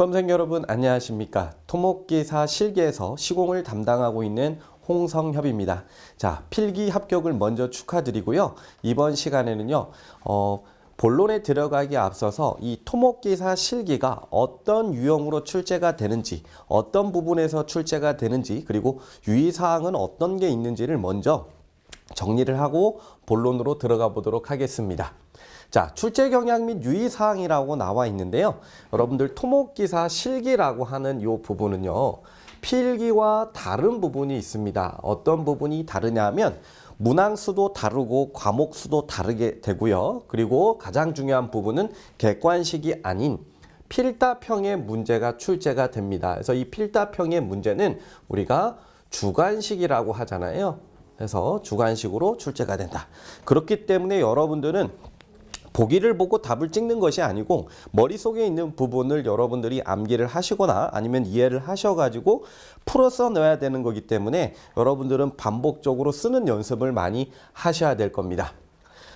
수험생 여러분 안녕하십니까. 토목기사 실기에서 시공을 담당하고 있는 홍성협입니다. 자, 필기 합격을 먼저 축하드리고요. 이번 시간에는요. 본론에 들어가기 앞서서 이 토목기사 실기가 어떤 유형으로 출제가 되는지, 어떤 부분에서 출제가 되는지, 그리고 유의사항은 어떤 게 있는지를 먼저 정리를 하고 본론으로 들어가 보도록 하겠습니다. 자, 출제 경향 및 유의사항이라고 나와 있는데요. 여러분들 토목기사 실기라고 하는 이 부분은요. 필기와 다른 부분이 있습니다. 어떤 부분이 다르냐면 문항수도 다르고 과목수도 다르게 되고요. 그리고 가장 중요한 부분은 객관식이 아닌 필답형의 문제가 출제가 됩니다. 그래서 이 필답형의 문제는 우리가 주관식이라고 하잖아요. 그래서 주관식으로 출제가 된다. 그렇기 때문에 여러분들은 보기를 보고 답을 찍는 것이 아니고 머릿속에 있는 부분을 여러분들이 암기를 하시거나 아니면 이해를 하셔가지고 풀어서 넣어야 되는 거기 때문에 여러분들은 반복적으로 쓰는 연습을 많이 하셔야 될 겁니다.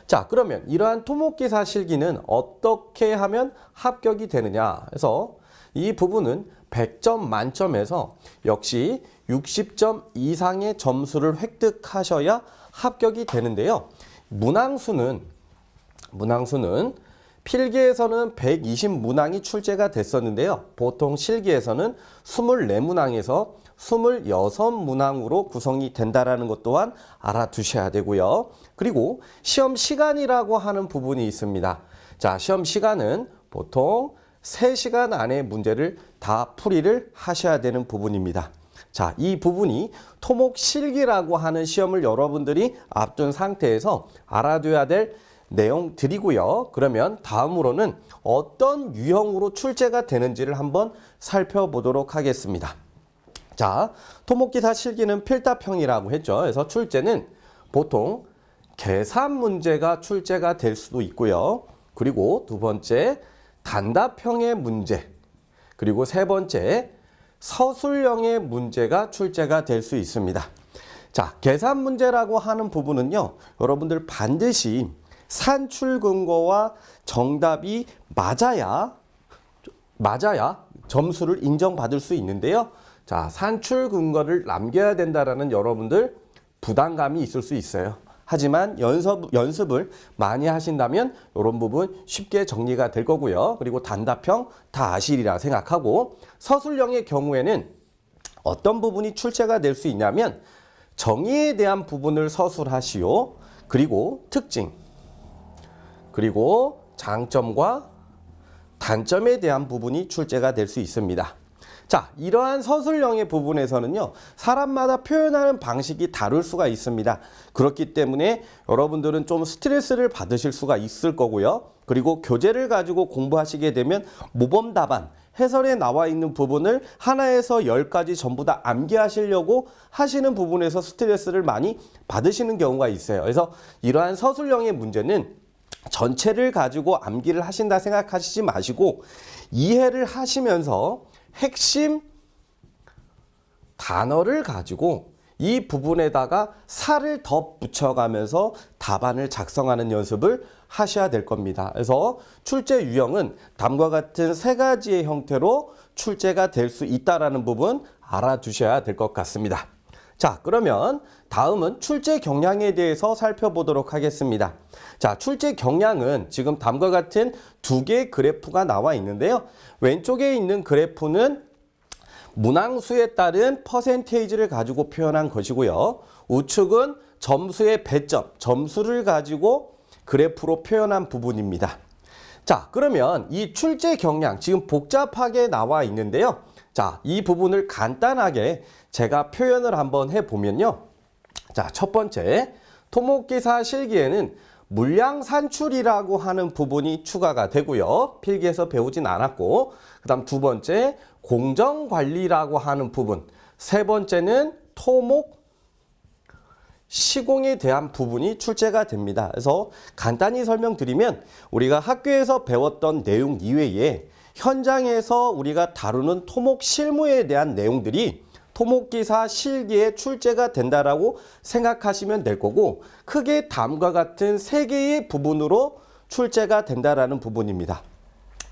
자, 그러면 이러한 토목기사 실기는 어떻게 하면 합격이 되느냐 해서 이 부분은 100점 만점에서 역시 60점 이상의 점수를 획득하셔야 합격이 되는데요. 문항수는 필기에서는 120문항이 출제가 됐었는데요. 보통 실기에서는 24문항에서 26문항으로 구성이 된다는 것 또한 알아두셔야 되고요. 그리고 시험 시간이라고 하는 부분이 있습니다. 자, 시험 시간은 보통 3시간 안에 문제를 다 풀이를 하셔야 되는 부분입니다. 자, 이 부분이 토목 실기라고 하는 시험을 여러분들이 앞둔 상태에서 알아둬야 될 내용들이고요. 그러면 다음으로는 어떤 유형으로 출제가 되는지를 한번 살펴보도록 하겠습니다. 자, 토목기사 실기는 필답형이라고 했죠. 그래서 출제는 보통 계산 문제가 출제가 될 수도 있고요. 그리고 두 번째 단답형의 문제, 그리고 세 번째 서술형의 문제가 출제가 될 수 있습니다. 자, 계산 문제라고 하는 부분은요. 여러분들 반드시 산출 근거와 정답이 맞아야 점수를 인정받을 수 있는데요. 자, 산출 근거를 남겨야 된다라는 여러분들 부담감이 있을 수 있어요. 하지만 연습을 많이 하신다면 이런 부분 쉽게 정리가 될 거고요. 그리고 단답형 다 아시리라 생각하고 서술형의 경우에는 어떤 부분이 출제가 될 수 있냐면 정의에 대한 부분을 서술하시오. 그리고 특징, 그리고 장점과 단점에 대한 부분이 출제가 될 수 있습니다. 자, 이러한 서술형의 부분에서는요. 사람마다 표현하는 방식이 다를 수가 있습니다. 그렇기 때문에 여러분들은 좀 스트레스를 받으실 수가 있을 거고요. 그리고 교재를 가지고 공부하시게 되면 모범 답안, 해설에 나와 있는 부분을 하나에서 10까지 전부 다 암기하시려고 하시는 부분에서 스트레스를 많이 받으시는 경우가 있어요. 그래서 이러한 서술형의 문제는 전체를 가지고 암기를 하신다 생각하시지 마시고 이해를 하시면서 핵심 단어를 가지고 이 부분에다가 살을 더 붙여가면서 답안을 작성하는 연습을 하셔야 될 겁니다. 그래서 출제 유형은 다음과 같은 3가지의 형태로 출제가 될 수 있다는 부분 알아두셔야 될 것 같습니다. 자, 그러면 다음은 출제 경향에 대해서 살펴보도록 하겠습니다. 자, 출제 경향은 지금 다음과 같은 2개의 그래프가 나와 있는데요. 왼쪽에 있는 그래프는 문항수에 따른 퍼센테이지를 가지고 표현한 것이고요. 우측은 점수의 배점, 점수를 가지고 그래프로 표현한 부분입니다. 자, 그러면 이 출제 경향 지금 복잡하게 나와 있는데요. 자, 이 부분을 간단하게 제가 표현을 한번 해보면요. 자, 첫 번째, 토목기사 실기에는 물량 산출이라고 하는 부분이 추가가 되고요. 필기에서 배우진 않았고, 그 다음 두 번째, 공정관리라고 하는 부분. 세 번째는 토목 시공에 대한 부분이 출제가 됩니다. 그래서 간단히 설명드리면 우리가 학교에서 배웠던 내용 이외에 현장에서 우리가 다루는 토목 실무에 대한 내용들이 토목기사 실기에 출제가 된다라고 생각하시면 될 거고 크게 다음과 같은 3개의 부분으로 출제가 된다라는 부분입니다.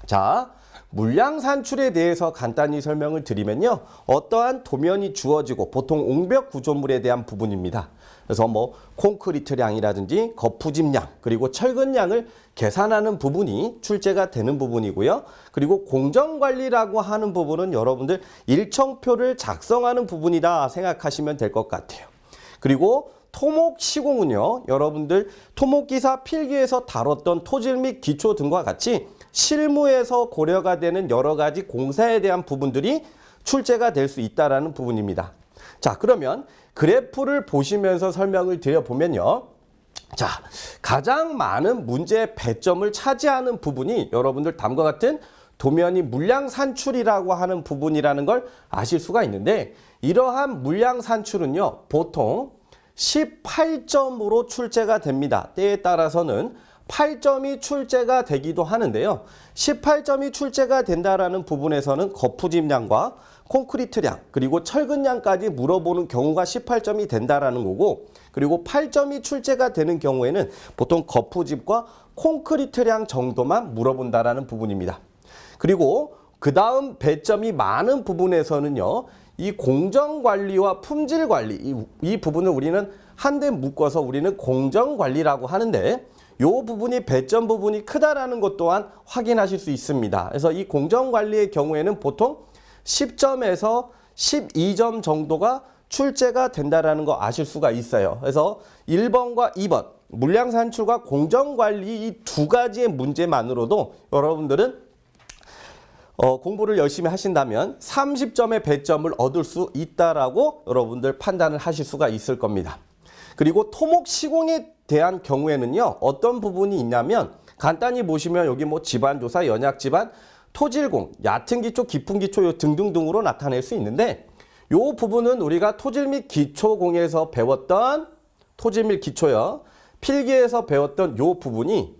자, 물량 산출에 대해서 간단히 설명을 드리면요. 어떠한 도면이 주어지고 보통 옹벽 구조물에 대한 부분입니다. 그래서 뭐 콘크리트량이라든지 거푸집량 그리고 철근량을 계산하는 부분이 출제가 되는 부분이고요. 그리고 공정관리라고 하는 부분은 여러분들 일정표를 작성하는 부분이다 생각하시면 될 것 같아요. 그리고 토목 시공은요. 여러분들 토목기사 필기에서 다뤘던 토질 및 기초 등과 같이 실무에서 고려가 되는 여러 가지 공사에 대한 부분들이 출제가 될 수 있다는 부분입니다. 자, 그러면 그래프를 보시면서 설명을 드려보면요. 자, 가장 많은 문제의 배점을 차지하는 부분이 여러분들 다음과 같은 도면이 물량 산출이라고 하는 부분이라는 걸 아실 수가 있는데, 이러한 물량 산출은요, 보통 18점으로 출제가 됩니다. 때에 따라서는 8점이 출제가 되기도 하는데요. 18점이 출제가 된다라는 부분에서는 거푸집량과 콘크리트량 그리고 철근량까지 물어보는 경우가 18점이 된다라는 거고, 그리고 8점이 출제가 되는 경우에는 보통 거푸집과 콘크리트량 정도만 물어본다라는 부분입니다. 그리고 그 다음 배점이 많은 부분에서는요. 이 공정관리와 품질관리 이 부분을 우리는 한데 묶어서 우리는 공정관리라고 하는데, 이 부분이 배점 부분이 크다라는 것 또한 확인하실 수 있습니다. 그래서 이 공정관리의 경우에는 보통 10점에서 12점 정도가 출제가 된다라는 거 아실 수가 있어요. 그래서 1번과 2번 물량 산출과 공정관리 이 두 가지의 문제만으로도 여러분들은 공부를 열심히 하신다면 30점의 배점을 얻을 수 있다라고 여러분들 판단을 하실 수가 있을 겁니다. 그리고 토목 시공에 대한 경우에는요. 어떤 부분이 있냐면 간단히 보시면 여기 뭐 집안조사, 연약집안, 토질공, 얕은 기초, 깊은 기초 등등등으로 나타낼 수 있는데, 이 부분은 우리가 토질 및 기초공에서 배웠던 토질 및 기초요. 필기에서 배웠던 이 부분이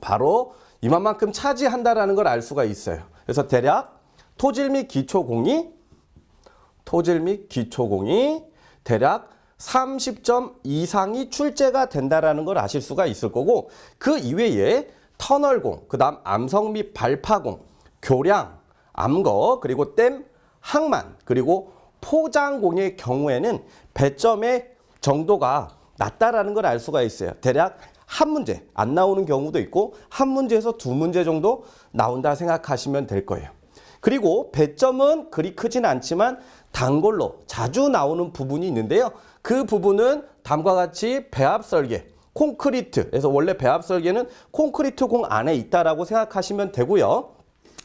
바로 이만큼 차지한다라는 걸 알 수가 있어요. 그래서 대략 토질 및 기초공이 대략 30점 이상이 출제가 된다라는 걸 아실 수가 있을 거고, 그 이외에 터널공, 그 다음 암석 및 발파공, 교량, 암거, 그리고 댐, 항만, 그리고 포장공의 경우에는 배점의 정도가 낮다라는 걸 알 수가 있어요. 대략 한 문제 안 나오는 경우도 있고 한 문제에서 두 문제 정도 나온다 생각하시면 될 거예요. 그리고 배점은 그리 크진 않지만 단골로 자주 나오는 부분이 있는데요. 그 부분은 다음과 같이 배합 설계, 콘크리트, 그래서 원래 배합 설계는 콘크리트 공 안에 있다라고 생각하시면 되고요.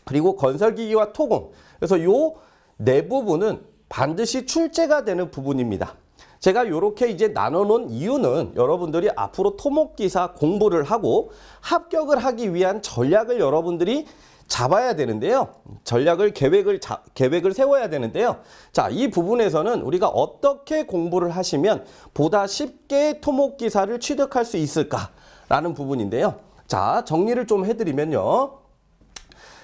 그리고 건설기기와 토공, 그래서 요 네 부분은 반드시 출제가 되는 부분입니다. 제가 이렇게 이제 나눠놓은 이유는 여러분들이 앞으로 토목기사 공부를 하고 합격을 하기 위한 전략을 여러분들이 잡아야 되는데요. 계획을 세워야 되는데요. 자, 이 부분에서는 우리가 어떻게 공부를 하시면 보다 쉽게 토목기사를 취득할 수 있을까라는 부분인데요. 자, 정리를 좀 해드리면요.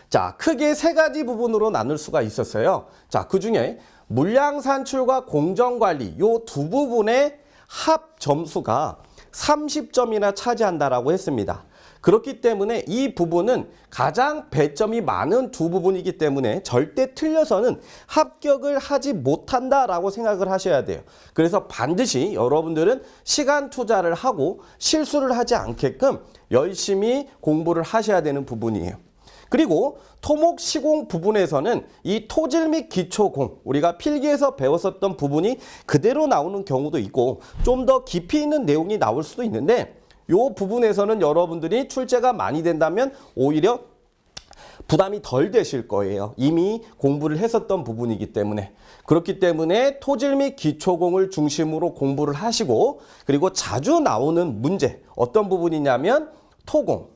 자, 크게 세 가지 부분으로 나눌 수가 있었어요. 자, 그 중에 물량 산출과 공정관리 요 두 부분의 합 점수가 30점이나 차지한다라고 했습니다. 그렇기 때문에 이 부분은 가장 배점이 많은 두 부분이기 때문에 절대 틀려서는 합격을 하지 못한다라고 생각을 하셔야 돼요. 그래서 반드시 여러분들은 시간 투자를 하고 실수를 하지 않게끔 열심히 공부를 하셔야 되는 부분이에요. 그리고 토목 시공 부분에서는 이 토질 및 기초공, 우리가 필기에서 배웠었던 부분이 그대로 나오는 경우도 있고 좀 더 깊이 있는 내용이 나올 수도 있는데, 이 부분에서는 여러분들이 출제가 많이 된다면 오히려 부담이 덜 되실 거예요. 이미 공부를 했었던 부분이기 때문에. 그렇기 때문에 토질 및 기초공을 중심으로 공부를 하시고, 그리고 자주 나오는 문제 어떤 부분이냐면 토공,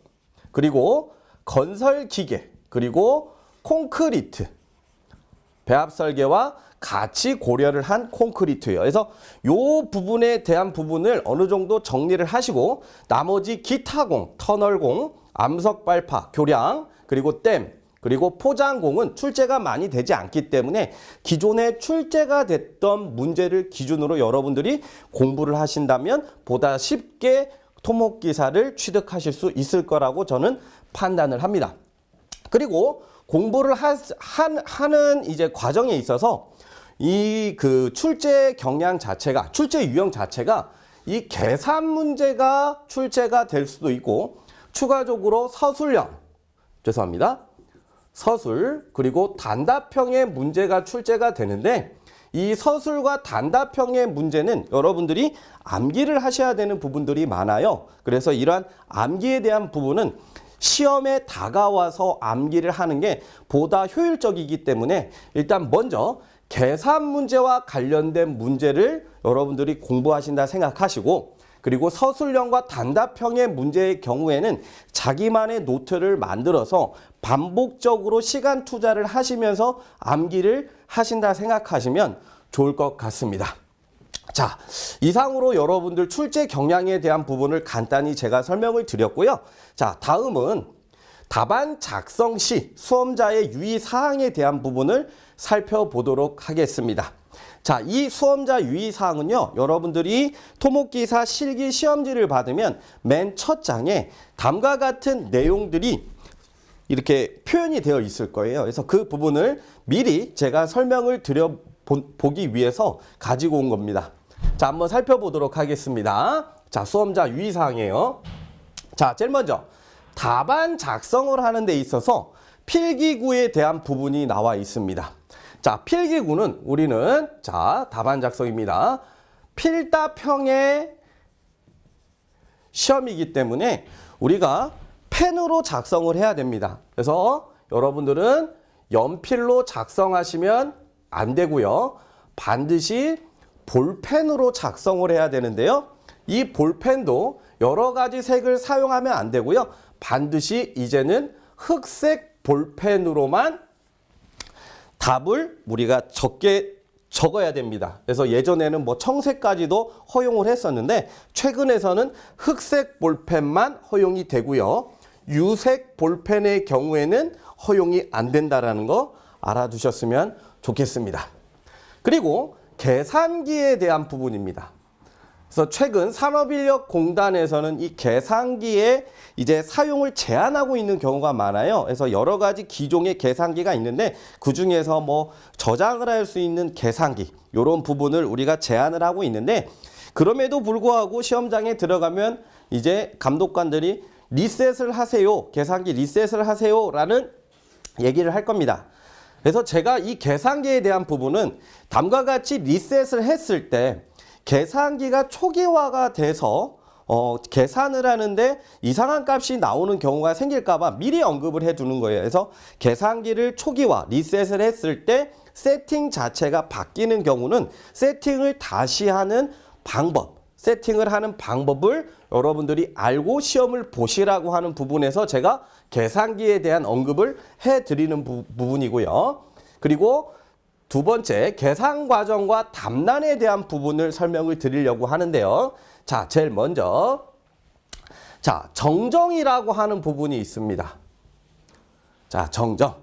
그리고 건설기계, 그리고 콘크리트, 배합 설계와 같이 고려를 한 콘크리트예요. 그래서 이 부분에 대한 부분을 어느 정도 정리를 하시고 나머지 기타공, 터널공, 암석 발파, 교량, 그리고 댐, 그리고 포장공은 출제가 많이 되지 않기 때문에 기존에 출제가 됐던 문제를 기준으로 여러분들이 공부를 하신다면 보다 쉽게 토목기사를 취득하실 수 있을 거라고 저는 판단을 합니다. 그리고 공부를 하는 이제 과정에 있어서 이 그 출제 경향 자체가, 출제 유형 자체가 이 계산 문제가 출제가 될 수도 있고, 추가적으로 서술형, 죄송합니다. 서술, 그리고 단답형의 문제가 출제가 되는데, 이 서술과 단답형의 문제는 여러분들이 암기를 하셔야 되는 부분들이 많아요. 그래서 이러한 암기에 대한 부분은 시험에 다가와서 암기를 하는 게 보다 효율적이기 때문에 일단 먼저 계산 문제와 관련된 문제를 여러분들이 공부하신다 생각하시고, 그리고 서술형과 단답형의 문제의 경우에는 자기만의 노트를 만들어서 반복적으로 시간 투자를 하시면서 암기를 하신다 생각하시면 좋을 것 같습니다. 자, 이상으로 여러분들 출제 경향에 대한 부분을 간단히 제가 설명을 드렸고요. 자, 다음은 답안 작성 시 수험자의 유의사항에 대한 부분을 살펴보도록 하겠습니다. 자, 이 수험자 유의사항은요, 여러분들이 토목기사 실기 시험지를 받으면 맨 첫 장에 다음과 같은 내용들이 이렇게 표현이 되어 있을 거예요. 그래서 그 부분을 미리 제가 설명을 드려보기 위해서 가지고 온 겁니다. 자, 한번 살펴보도록 하겠습니다. 자, 수험자 유의사항이에요. 자, 제일 먼저 답안 작성을 하는 데 있어서 필기구에 대한 부분이 나와 있습니다. 자, 필기구는 우리는, 자, 답안 작성입니다. 필답형의 시험이기 때문에 우리가 펜으로 작성을 해야 됩니다. 그래서 여러분들은 연필로 작성하시면 안 되고요. 반드시 볼펜으로 작성을 해야 되는데요. 이 볼펜도 여러 가지 색을 사용하면 안 되고요. 반드시 이제는 흑색 볼펜으로만 답을 우리가 적어야 됩니다. 그래서 예전에는 뭐 청색까지도 허용을 했었는데, 최근에서는 흑색 볼펜만 허용이 되고요. 유색 볼펜의 경우에는 허용이 안 된다라는 거 알아두셨으면 좋겠습니다. 그리고 계산기에 대한 부분입니다. 그래서 최근 산업인력공단에서는 이 계산기의 이제 사용을 제한하고 있는 경우가 많아요. 그래서 여러 가지 기종의 계산기가 있는데, 그 중에서 뭐 저장을 할 수 있는 계산기, 이런 부분을 우리가 제한을 하고 있는데, 그럼에도 불구하고 시험장에 들어가면 이제 감독관들이 리셋을 하세요, 계산기 리셋을 하세요 라는 얘기를 할 겁니다. 그래서 제가 이 계산기에 대한 부분은 다음과 같이 리셋을 했을 때 계산기가 초기화가 돼서 계산을 하는데 이상한 값이 나오는 경우가 생길까봐 미리 언급을 해두는 거예요. 그래서 계산기를 초기화, 리셋을 했을 때 세팅 자체가 바뀌는 경우는 세팅을 다시 하는 방법, 세팅을 하는 방법을 여러분들이 알고 시험을 보시라고 하는 부분에서 제가 계산기에 대한 언급을 해드리는 부분이고요. 그리고 두 번째, 계산 과정과 답란에 대한 부분을 설명을 드리려고 하는데요. 자, 제일 먼저, 자, 정정이라고 하는 부분이 있습니다. 자, 정정.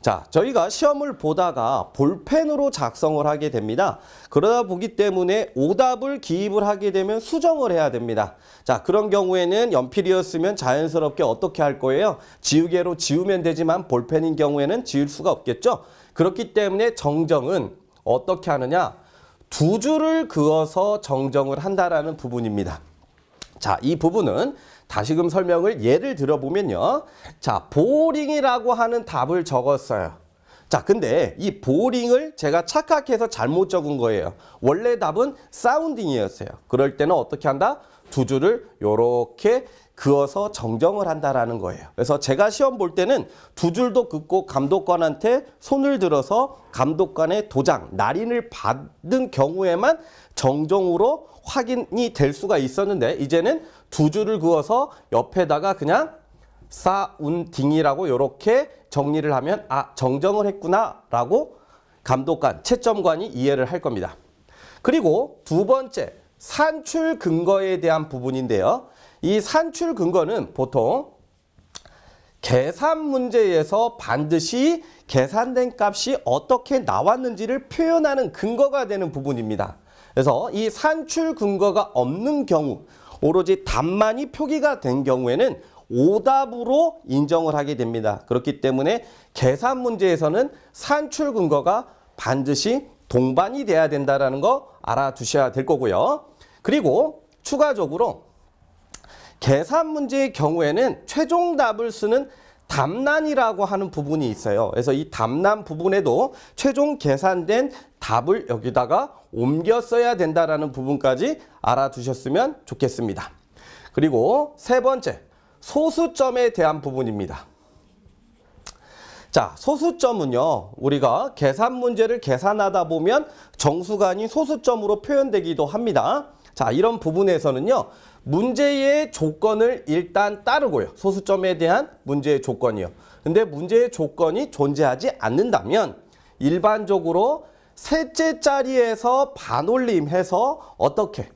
자, 저희가 시험을 보다가 볼펜으로 작성을 하게 됩니다. 그러다 보기 때문에 오답을 기입을 하게 되면 수정을 해야 됩니다. 자, 그런 경우에는 연필이었으면 자연스럽게 어떻게 할 거예요? 지우개로 지우면 되지만 볼펜인 경우에는 지울 수가 없겠죠? 그렇기 때문에 정정은 어떻게 하느냐? 두 줄을 그어서 정정을 한다라는 부분입니다. 자, 이 부분은 다시금 설명을 예를 들어보면요. 자, 보링이라고 하는 답을 적었어요. 자, 근데 이 보링을 제가 착각해서 잘못 적은 거예요. 원래 답은 사운딩이었어요. 그럴 때는 어떻게 한다? 두 줄을 요렇게 그어서 정정을 한다라는 거예요. 그래서 제가 시험 볼 때는 두 줄도 긋고 감독관한테 손을 들어서 감독관의 도장, 날인을 받은 경우에만 정정으로 확인이 될 수가 있었는데, 이제는 두 줄을 그어서 옆에다가 그냥 사운딩이라고 이렇게 정리를 하면 아, 정정을 했구나 라고 감독관, 채점관이 이해를 할 겁니다. 그리고 두 번째, 산출 근거에 대한 부분인데요. 이 산출 근거는 보통 계산 문제에서 반드시 계산된 값이 어떻게 나왔는지를 표현하는 근거가 되는 부분입니다. 그래서 이 산출 근거가 없는 경우, 오로지 답만이 표기가 된 경우에는 오답으로 인정을 하게 됩니다. 그렇기 때문에 계산 문제에서는 산출 근거가 반드시 동반이 돼야 된다는 거 알아두셔야 될 거고요. 그리고 추가적으로 계산 문제의 경우에는 최종 답을 쓰는 답란이라고 하는 부분이 있어요. 그래서 이 답란 부분에도 최종 계산된 답을 여기다가 옮겨 써야 된다는 부분까지 알아두셨으면 좋겠습니다. 그리고 세 번째, 소수점에 대한 부분입니다. 자, 소수점은요, 우리가 계산 문제를 계산하다 보면 정수가 아닌 소수점으로 표현되기도 합니다. 자, 이런 부분에서는요, 문제의 조건을 일단 따르고요. 소수점에 대한 문제의 조건이요. 근데 문제의 조건이 존재하지 않는다면 일반적으로 셋째 자리에서 반올림해서 어떻게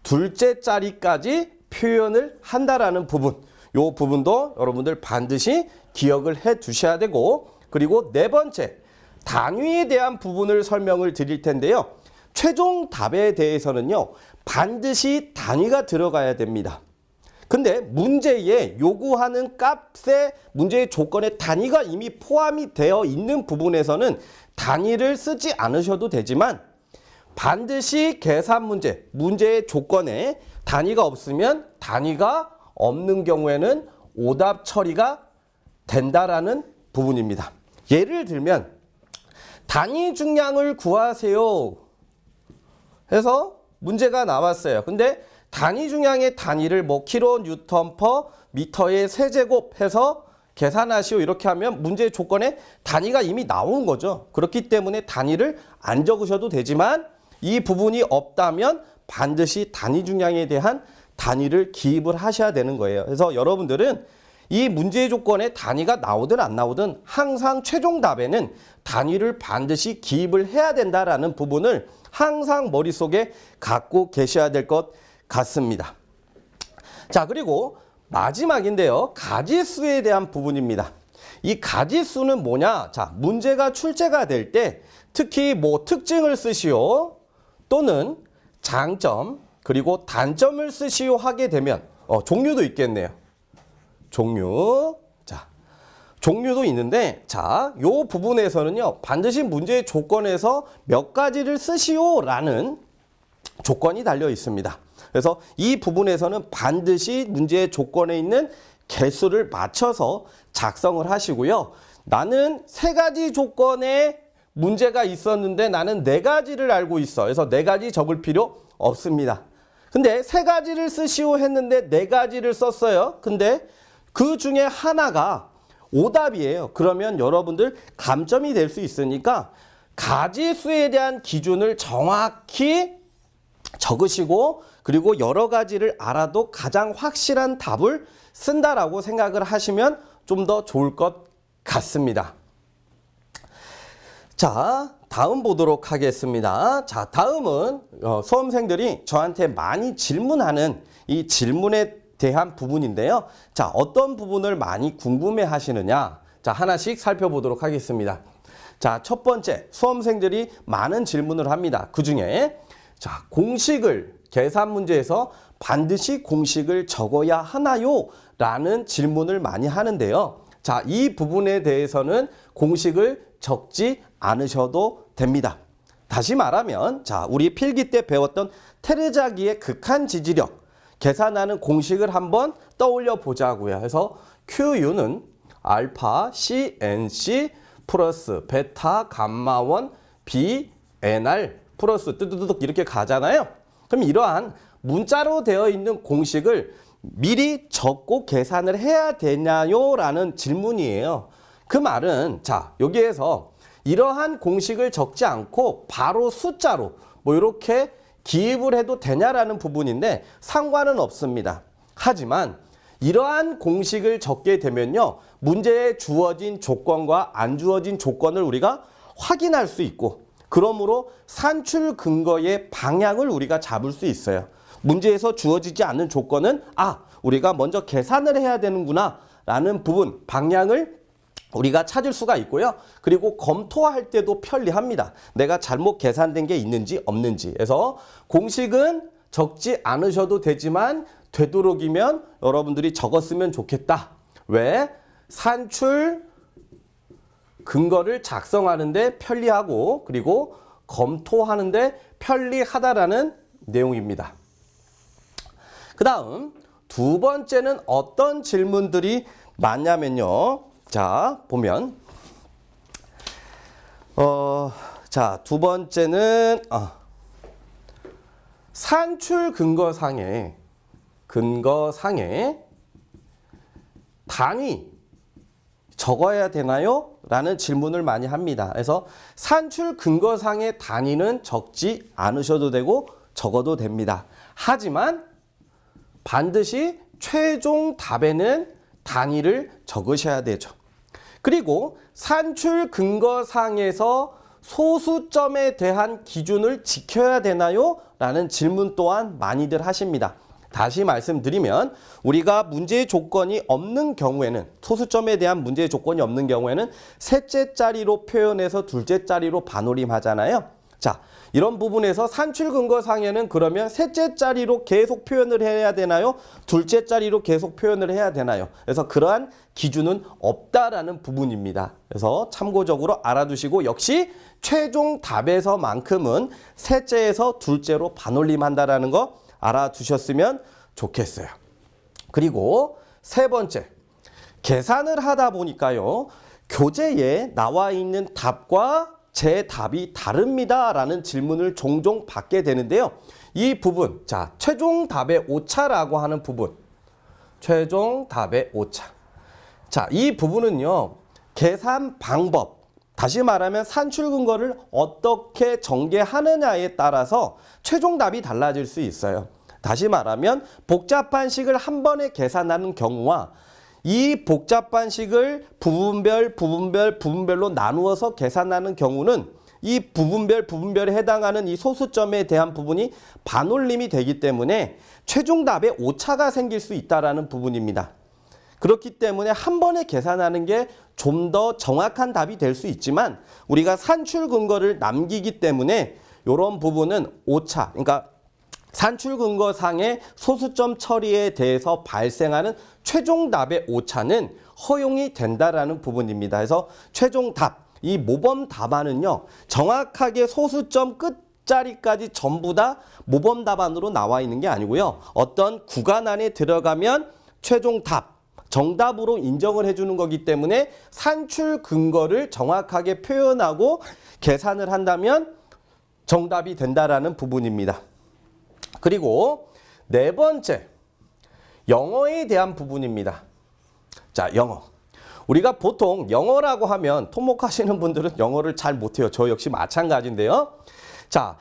둘째 자리까지 표현을 한다라는 부분. 이 부분도 여러분들 반드시 기억을 해 두셔야 되고, 그리고 네 번째, 단위에 대한 부분을 설명을 드릴 텐데요. 최종 답에 대해서는요, 반드시 단위가 들어가야 됩니다. 근데 문제에 요구하는 값의 문제의 조건에 단위가 이미 포함이 되어 있는 부분에서는 단위를 쓰지 않으셔도 되지만 반드시 계산 문제, 문제의 조건에 단위가 없으면 단위가 없는 경우에는 오답 처리가 된다라는 부분입니다. 예를 들면 단위 중량을 구하세요 해서 문제가 나왔어요. 근데 단위 중량의 단위를 뭐 킬로뉴턴 퍼 미터의 세제곱 해서 계산하시오 이렇게 하면 문제의 조건에 단위가 이미 나온 거죠. 그렇기 때문에 단위를 안 적으셔도 되지만 이 부분이 없다면 반드시 단위 중량에 대한 단위를 기입을 하셔야 되는 거예요. 그래서 여러분들은 이 문제의 조건에 단위가 나오든 안 나오든 항상 최종 답에는 단위를 반드시 기입을 해야 된다라는 부분을 항상 머릿속에 갖고 계셔야 될 것 같습니다. 자, 그리고 마지막인데요. 가지수에 대한 부분입니다. 이 가지수는 뭐냐? 자, 문제가 출제가 될 때 특히 뭐 특징을 쓰시오 또는 장점 그리고 단점을 쓰시오 하게 되면 종류도 있겠네요. 종류. 자, 종류도 있는데 자, 요 부분에서는요. 반드시 문제의 조건에서 몇 가지를 쓰시오라는 조건이 달려 있습니다. 그래서 이 부분에서는 반드시 문제의 조건에 있는 개수를 맞춰서 작성을 하시고요. 나는 세 가지 조건에 문제가 있었는데 나는 네 가지를 알고 있어. 그래서 네 가지 적을 필요 없습니다. 근데 세 가지를 쓰시오 했는데 네 가지를 썼어요. 근데 그 중에 하나가 오답이에요. 그러면 여러분들 감점이 될 수 있으니까 가지수에 대한 기준을 정확히 적으시고 그리고 여러 가지를 알아도 가장 확실한 답을 쓴다라고 생각을 하시면 좀 더 좋을 것 같습니다. 자, 다음 보도록 하겠습니다. 자, 다음은 수험생들이 저한테 많이 질문하는 이 질문에 대한 부분인데요. 자, 어떤 부분을 많이 궁금해 하시느냐? 자, 하나씩 살펴보도록 하겠습니다. 자, 첫 번째, 수험생들이 많은 질문을 합니다. 그 중에 자, 공식을 계산 문제에서 반드시 공식을 적어야 하나요? 라는 질문을 많이 하는데요. 자, 이 부분에 대해서는 공식을 적지 않으셔도 됩니다. 다시 말하면 자, 우리 필기 때 배웠던 테르자기의 극한 지지력 계산하는 공식을 한번 떠올려 보자고요. 그래서 QU는 알파 CNC 플러스 베타 감마 1 BNR 플러스 뜨드득 이렇게 가잖아요. 그럼 이러한 문자로 되어 있는 공식을 미리 적고 계산을 해야 되냐요? 라는 질문이에요. 그 말은 자, 여기에서 이러한 공식을 적지 않고 바로 숫자로 뭐 이렇게 기입을 해도 되냐라는 부분인데 상관은 없습니다. 하지만 이러한 공식을 적게 되면요. 문제에 주어진 조건과 안 주어진 조건을 우리가 확인할 수 있고 그러므로 산출 근거의 방향을 우리가 잡을 수 있어요. 문제에서 주어지지 않는 조건은 우리가 먼저 계산을 해야 되는구나 라는 부분, 방향을 우리가 찾을 수가 있고요. 그리고 검토할 때도 편리합니다. 내가 잘못 계산된 게 있는지 없는지. 그래서 공식은 적지 않으셔도 되지만 되도록이면 여러분들이 적었으면 좋겠다. 왜? 산출 근거를 작성하는데 편리하고 그리고 검토하는데 편리하다라는 내용입니다. 그 다음 두 번째는 어떤 질문들이 많냐면요. 자, 보면 자, 두 번째는 산출 근거상에 단위 적어야 되나요? 라는 질문을 많이 합니다. 그래서 산출 근거상의 단위는 적지 않으셔도 되고 적어도 됩니다. 하지만 반드시 최종 답에는 단위를 적으셔야 되죠. 그리고 산출 근거상에서 소수점에 대한 기준을 지켜야 되나요? 라는 질문 또한 많이들 하십니다. 다시 말씀드리면 우리가 문제의 조건이 없는 경우에는 소수점에 대한 문제의 조건이 없는 경우에는 셋째 자리로 표현해서 둘째 자리로 반올림 하잖아요. 자, 이런 부분에서 산출 근거상에는 그러면 셋째 자리로 계속 표현을 해야 되나요? 둘째 자리로 계속 표현을 해야 되나요? 그래서 그러한 기준은 없다라는 부분입니다. 그래서 참고적으로 알아두시고 역시 최종 답에서만큼은 셋째에서 둘째로 반올림한다라는 거 알아두셨으면 좋겠어요. 그리고 세 번째, 계산을 하다 보니까요. 교재에 나와 있는 답과 제 답이 다릅니다 라는 질문을 종종 받게 되는데요. 이 부분, 자, 최종 답의 오차라고 하는 부분. 최종 답의 오차. 자, 이 부분은요. 계산 방법, 다시 말하면 산출 근거를 어떻게 전개하느냐에 따라서 최종 답이 달라질 수 있어요. 다시 말하면 복잡한 식을 한 번에 계산하는 경우와 이 복잡한 식을 부분별로 나누어서 계산하는 경우는 이 부분별에 해당하는 이 소수점에 대한 부분이 반올림이 되기 때문에 최종 답에 오차가 생길 수 있다는 부분입니다. 그렇기 때문에 한 번에 계산하는 게 좀 더 정확한 답이 될 수 있지만 우리가 산출 근거를 남기기 때문에 이런 부분은 오차, 그러니까 산출 근거상의 소수점 처리에 대해서 발생하는 최종 답의 오차는 허용이 된다라는 부분입니다. 그래서 최종 답, 이 모범 답안은요, 정확하게 소수점 끝자리까지 전부 다 모범 답안으로 나와 있는 게 아니고요. 어떤 구간 안에 들어가면 최종 답, 정답으로 인정을 해주는 거기 때문에 산출 근거를 정확하게 표현하고 계산을 한다면 정답이 된다라는 부분입니다. 그리고 네 번째, 영어에 대한 부분입니다. 자, 영어. 우리가 보통 영어라고 하면 토목하시는 분들은 영어를 잘 못해요. 저 역시 마찬가지인데요. 자,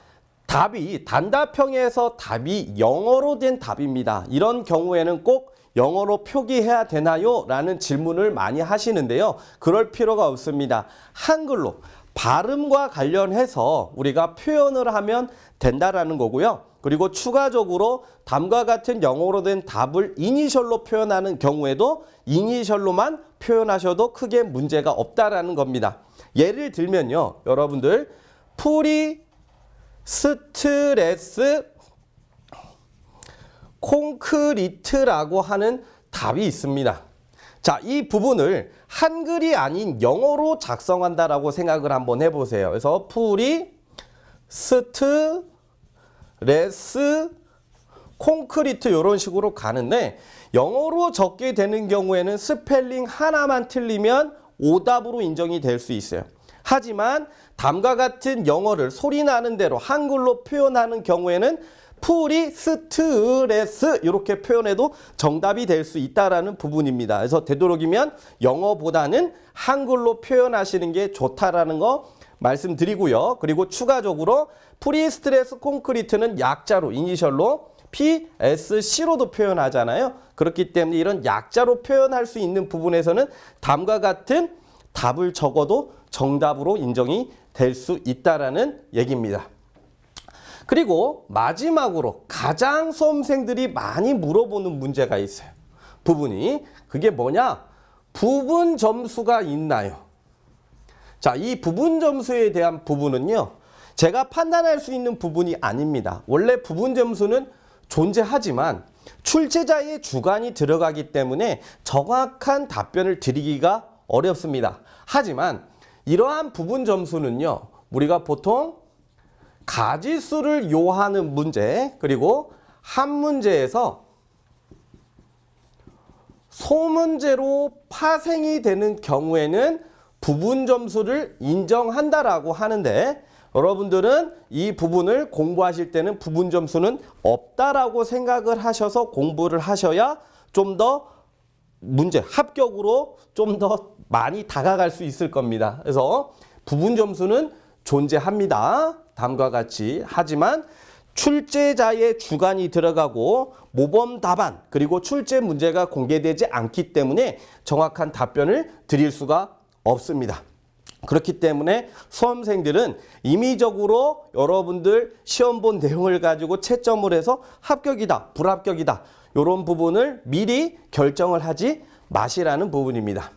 답이 단답형에서 답이 영어로 된 답입니다. 이런 경우에는 꼭 영어로 표기해야 되나요? 라는 질문을 많이 하시는데요. 그럴 필요가 없습니다. 한글로 발음과 관련해서 우리가 표현을 하면 된다라는 거고요. 그리고 추가적으로 다음과 같은 영어로 된 답을 이니셜로 표현하는 경우에도 이니셜로만 표현하셔도 크게 문제가 없다라는 겁니다. 예를 들면요. 여러분들 프리 스트레스 콘크리트라고 하는 답이 있습니다. 자, 이 부분을 한글이 아닌 영어로 작성한다라고 생각을 한번 해보세요. 그래서 프리 스트레스 콘크리트 이런 식으로 가는데 영어로 적게 되는 경우에는 스펠링 하나만 틀리면 오답으로 인정이 될 수 있어요. 하지만 다음과 같은 영어를 소리 나는 대로 한글로 표현하는 경우에는 프리 스트레스 이렇게 표현해도 정답이 될 수 있다라는 부분입니다. 그래서 되도록이면 영어보다는 한글로 표현하시는 게 좋다라는 거 말씀드리고요. 그리고 추가적으로 프리 스트레스 콘크리트는 약자로 이니셜로 PSC로도 표현하잖아요. 그렇기 때문에 이런 약자로 표현할 수 있는 부분에서는 다음과 같은 답을 적어도 정답으로 인정이 될 수 있다라는 얘기입니다. 그리고 마지막으로 가장 수험생들이 많이 물어보는 문제가 있어요. 부분이 그게 뭐냐? 부분 점수가 있나요? 자, 이 부분 점수에 대한 부분은요. 제가 판단할 수 있는 부분이 아닙니다. 원래 부분 점수는 존재하지만 출제자의 주관이 들어가기 때문에 정확한 답변을 드리기가 어렵습니다. 하지만 이러한 부분 점수는요, 우리가 보통 가지수를 요하는 문제, 그리고 한 문제에서 소문제로 파생이 되는 경우에는 부분 점수를 인정한다라고 하는데, 여러분들은 이 부분을 공부하실 때는 부분 점수는 없다라고 생각을 하셔서 공부를 하셔야 좀 더 문제, 합격으로 좀 더 많이 다가갈 수 있을 겁니다. 그래서 부분 점수는 존재합니다. 다음과 같이. 하지만 출제자의 주관이 들어가고 모범 답안 그리고 출제 문제가 공개되지 않기 때문에 정확한 답변을 드릴 수가 없습니다. 그렇기 때문에 수험생들은 임의적으로 여러분들 시험 본 내용을 가지고 채점을 해서 합격이다, 불합격이다, 이런 부분을 미리 결정을 하지 마시라는 부분입니다.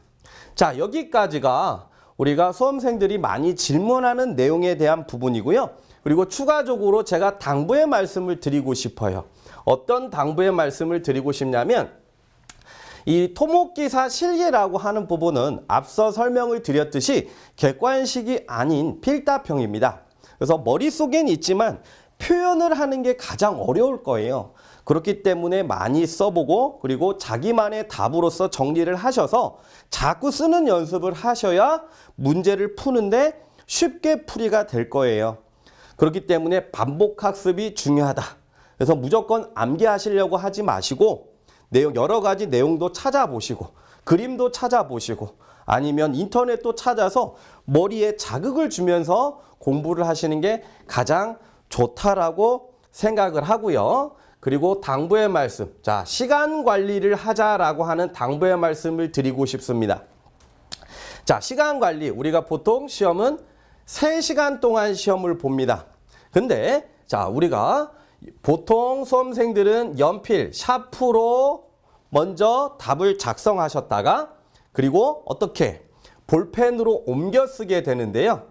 자, 여기까지가 우리가 수험생들이 많이 질문하는 내용에 대한 부분이고요. 그리고 추가적으로 제가 당부의 말씀을 드리고 싶어요. 어떤 당부의 말씀을 드리고 싶냐면, 이 토목기사 실기라고 하는 부분은 앞서 설명을 드렸듯이 객관식이 아닌 필답형입니다. 그래서 머릿속엔 있지만 표현을 하는 게 가장 어려울 거예요. 그렇기 때문에 많이 써보고 그리고 자기만의 답으로서 정리를 하셔서 자꾸 쓰는 연습을 하셔야 문제를 푸는데 쉽게 풀이가 될 거예요. 그렇기 때문에 반복학습이 중요하다. 그래서 무조건 암기하시려고 하지 마시고 여러 가지 내용도 찾아보시고 그림도 찾아보시고 아니면 인터넷도 찾아서 머리에 자극을 주면서 공부를 하시는 게 가장 좋다라고 생각을 하고요. 그리고 당부의 말씀, 자, 시간 관리를 하자라고 하는 당부의 말씀을 드리고 싶습니다. 자, 시간 관리, 우리가 보통 시험은 3시간 동안 시험을 봅니다. 근데 자, 우리가 보통 수험생들은 연필, 샤프로 먼저 답을 작성하셨다가 그리고 어떻게 볼펜으로 옮겨 쓰게 되는데요.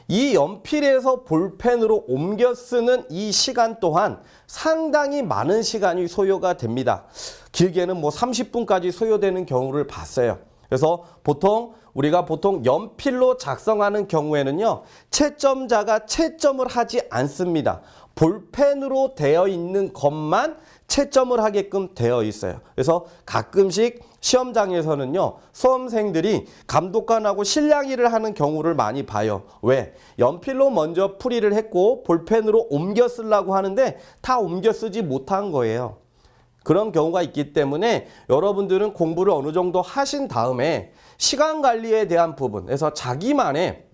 이 연필에서 볼펜으로 옮겨 쓰는 이 시간 또한 상당히 많은 시간이 소요가 됩니다. 길게는 뭐 30분까지 소요되는 경우를 봤어요. 그래서 우리가 보통 연필로 작성하는 경우에는요, 채점자가 채점을 하지 않습니다. 볼펜으로 되어 있는 것만 채점을 하게끔 되어 있어요. 그래서 가끔씩 시험장에서는요, 수험생들이 감독관하고 실랑이를 하는 경우를 많이 봐요. 왜? 연필로 먼저 풀이를 했고 볼펜으로 옮겨 쓰려고 하는데 다 옮겨 쓰지 못한 거예요. 그런 경우가 있기 때문에 여러분들은 공부를 어느 정도 하신 다음에 시간 관리에 대한 부분에서 자기만의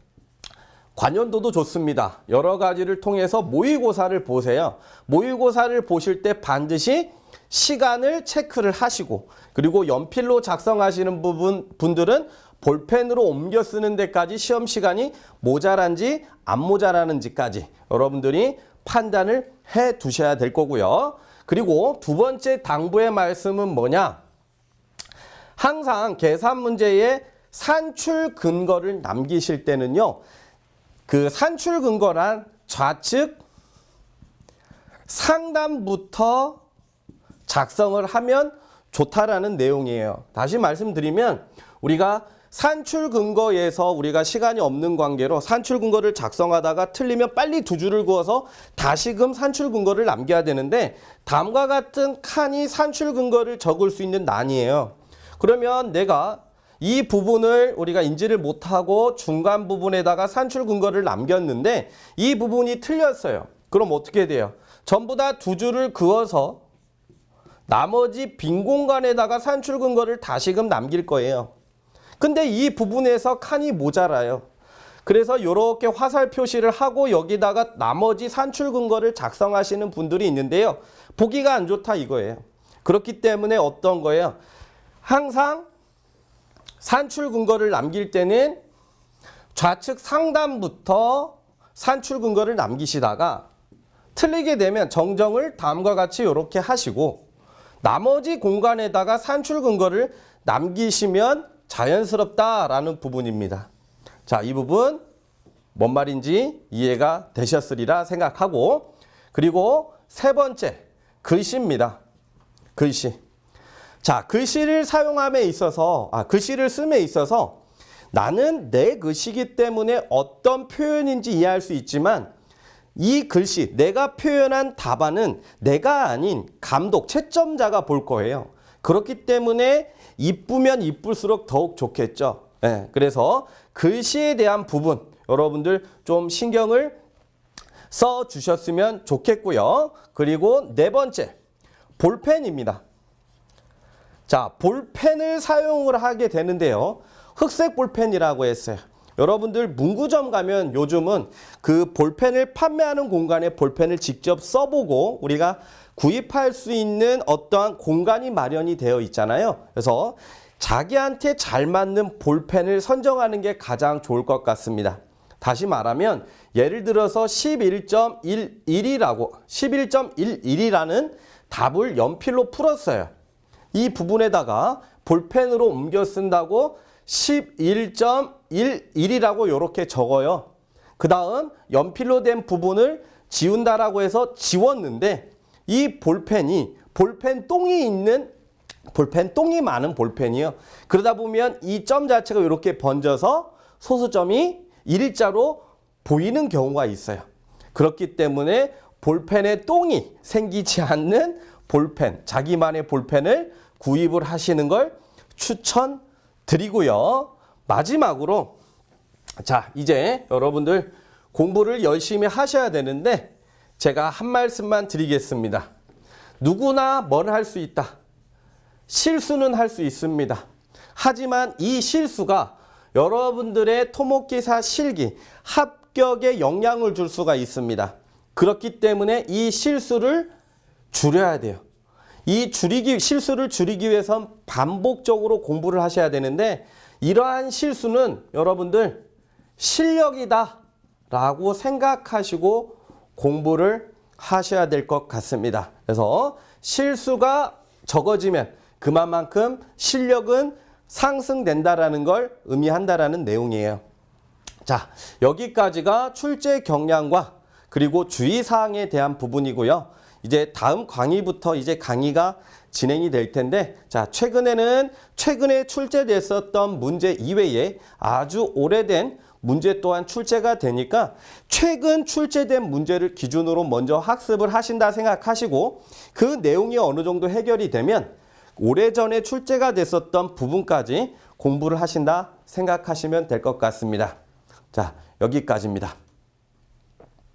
관련도도 좋습니다. 여러 가지를 통해서 모의고사를 보세요. 모의고사를 보실 때 반드시 시간을 체크를 하시고 그리고 연필로 작성하시는 분들은 볼펜으로 옮겨 쓰는 데까지 시험 시간이 모자란지 안 모자라는지까지 여러분들이 판단을 해 두셔야 될 거고요. 그리고 두 번째 당부의 말씀은 뭐냐? 항상 계산 문제에 산출 근거를 남기실 때는요, 그 산출 근거란 좌측 상단부터 작성을 하면 좋다라는 내용이에요. 다시 말씀드리면 우리가 산출 근거에서 우리가 시간이 없는 관계로 산출 근거를 작성하다가 틀리면 빨리 두 줄을 그어서 다시금 산출 근거를 남겨야 되는데 다음과 같은 칸이 산출 근거를 적을 수 있는 난이에요. 그러면 내가 이 부분을 우리가 인지를 못하고 중간 부분에다가 산출 근거를 남겼는데 이 부분이 틀렸어요. 그럼 어떻게 돼요? 전부 다 두 줄을 그어서 나머지 빈 공간에다가 산출 근거를 다시금 남길 거예요. 근데 이 부분에서 칸이 모자라요. 그래서 이렇게 화살 표시를 하고 여기다가 나머지 산출 근거를 작성하시는 분들이 있는데요. 보기가 안 좋다 이거예요. 그렇기 때문에 어떤 거예요? 항상 산출 근거를 남길 때는 좌측 상단부터 산출 근거를 남기시다가 틀리게 되면 정정을 다음과 같이 이렇게 하시고 나머지 공간에다가 산출 근거를 남기시면 자연스럽다라는 부분입니다. 자, 이 부분 뭔 말인지 이해가 되셨으리라 생각하고, 그리고 세 번째, 글씨입니다. 글씨. 자, 글씨를 사용함에 있어서, 글씨를 씀에 있어서 나는 내 글씨이기 때문에 어떤 표현인지 이해할 수 있지만 이 글씨, 내가 표현한 답안은 내가 아닌 감독, 채점자가 볼 거예요. 그렇기 때문에 이쁘면 이쁠수록 더욱 좋겠죠. 네, 그래서 글씨에 대한 부분 여러분들 좀 신경을 써 주셨으면 좋겠고요. 그리고 네 번째, 볼펜입니다. 자, 볼펜을 사용을 하게 되는데요. 흑색 볼펜이라고 했어요. 여러분들 문구점 가면 요즘은 그 볼펜을 판매하는 공간에 볼펜을 직접 써보고 우리가 구입할 수 있는 어떠한 공간이 마련이 되어 있잖아요. 그래서 자기한테 잘 맞는 볼펜을 선정하는 게 가장 좋을 것 같습니다. 다시 말하면 예를 들어서 11.11이라는 답을 연필로 풀었어요. 이 부분에다가 볼펜으로 옮겨 쓴다고 11.11이라고 이렇게 적어요. 그 다음 연필로 된 부분을 지운다라고 해서 지웠는데 이 볼펜이 볼펜똥이 많은 볼펜이요. 그러다 보면 이 점 자체가 이렇게 번져서 소수점이 일자로 보이는 경우가 있어요. 그렇기 때문에 볼펜에 똥이 생기지 않는 볼펜, 자기만의 볼펜을 구입을 하시는 걸 추천드리고요. 마지막으로 자, 이제 여러분들 공부를 열심히 하셔야 되는데 제가 한 말씀만 드리겠습니다. 누구나 뭘 할 수 있다. 실수는 할 수 있습니다. 하지만 이 실수가 여러분들의 토목기사 실기, 합격에 영향을 줄 수가 있습니다. 그렇기 때문에 이 실수를 줄여야 돼요. 실수를 줄이기 위해선 반복적으로 공부를 하셔야 되는데 이러한 실수는 여러분들 실력이다 라고 생각하시고 공부를 하셔야 될 것 같습니다. 그래서 실수가 적어지면 그만큼 실력은 상승된다라는 걸 의미한다라는 내용이에요. 자, 여기까지가 출제 경향과 그리고 주의사항에 대한 부분이고요. 이제 다음 강의부터 이제 강의가 진행이 될 텐데, 자, 최근에 출제됐었던 문제 이외에 아주 오래된 문제 또한 출제가 되니까 최근 출제된 문제를 기준으로 먼저 학습을 하신다 생각하시고 그 내용이 어느 정도 해결이 되면 오래전에 출제가 됐었던 부분까지 공부를 하신다 생각하시면 될 것 같습니다. 자, 여기까지입니다.